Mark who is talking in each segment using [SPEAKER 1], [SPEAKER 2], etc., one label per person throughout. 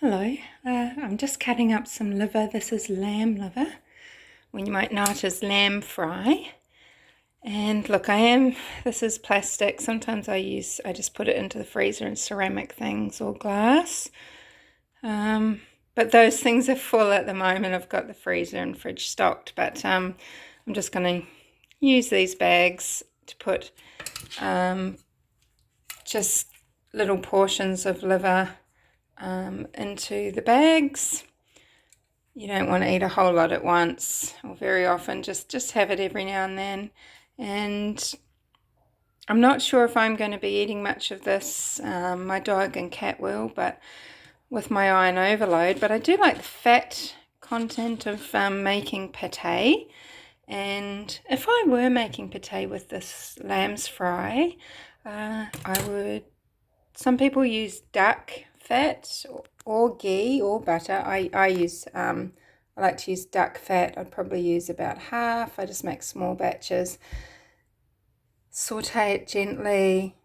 [SPEAKER 1] Hello, I'm just cutting up some liver. This is lamb liver, when you might know it as lamb fry. And look, this is plastic. Sometimes I just put it into the freezer in ceramic things or glass. But those things are full at the moment. I've got the freezer and fridge stocked, but I'm just going to use these bags to put just little portions of liver into the bags. You don't want to eat a whole lot at once or very often, just have it every now and then. And I'm not sure if I'm going to be eating much of this. My dog and cat will, but with my iron overload. But I do like the fat content of making pate. And if I were making pate with this lamb's fry, some people use duck fat or ghee or butter. I like to use duck fat. I'd probably use about half. I just make small batches. Saute it gently.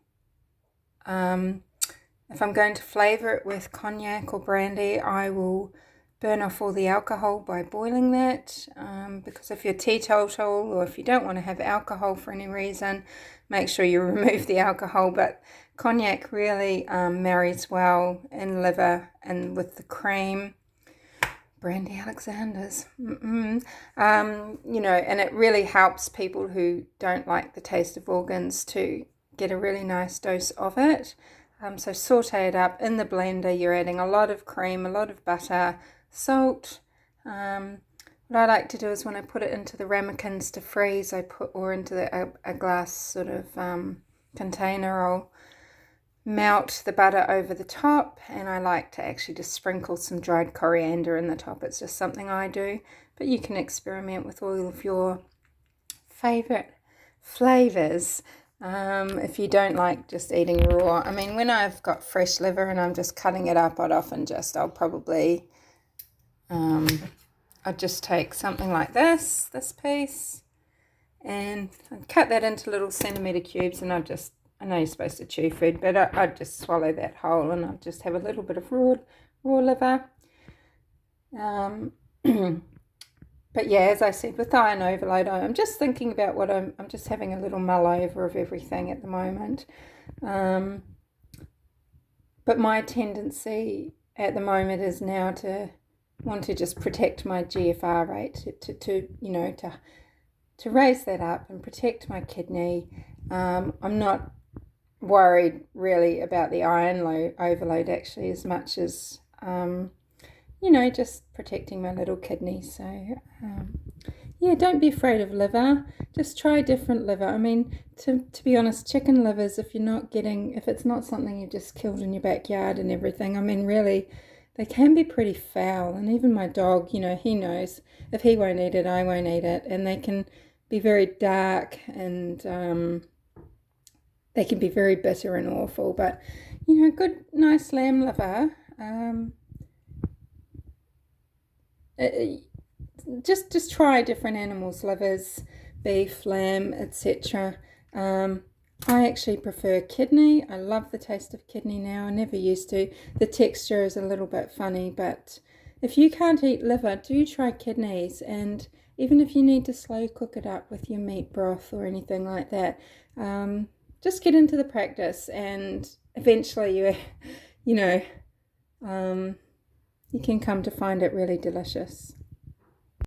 [SPEAKER 1] If I'm going to flavour it with cognac or brandy, I will burn off all the alcohol by boiling that, because if you're teetotal or if you don't want to have alcohol for any reason, make sure you remove the alcohol. But cognac really marries well in liver and with the cream. Brandy Alexander's, and it really helps people who don't like the taste of organs to get a really nice dose of it. So saute it up in the blender. You're adding a lot of cream, a lot of butter, salt. What I like to do is when I put it into the ramekins to freeze, or into a glass sort of container, I'll melt the butter over the top, and I like to actually just sprinkle some dried coriander in the top. It's just something I do, but you can experiment with all of your favorite flavors. If you don't like just eating raw, I mean, when I've got fresh liver and I'm just cutting it up, I'd just take something like this piece, and I'd cut that into little centimetre cubes, and I know you're supposed to chew food, but I'd just swallow that whole, and I'd just have a little bit of raw liver. But yeah, as I said, with iron overload, I'm just thinking about I'm just having a little mull over of everything at the moment. But my tendency at the moment is now to want to just protect my GFR rate, to raise that up and protect my kidney. I'm not worried really about the iron overload actually, as much as just protecting my little kidney. So yeah, don't be afraid of liver. Just try different liver. I mean, to be honest, chicken livers, if it's not something you just killed in your backyard and everything, I mean, really, they can be pretty foul. And even my dog, he knows if he won't eat it, I won't eat it. And they can be very dark, and they can be very bitter and awful. But good, nice lamb liver. Just try different animals' livers, beef, lamb, etc. I actually prefer kidney. I love the taste of kidney now. I never used to. The texture is a little bit funny, but if you can't eat liver, do try kidneys. And even if you need to slow cook it up with your meat broth or anything like that, just get into the practice, and eventually you can come to find it really delicious.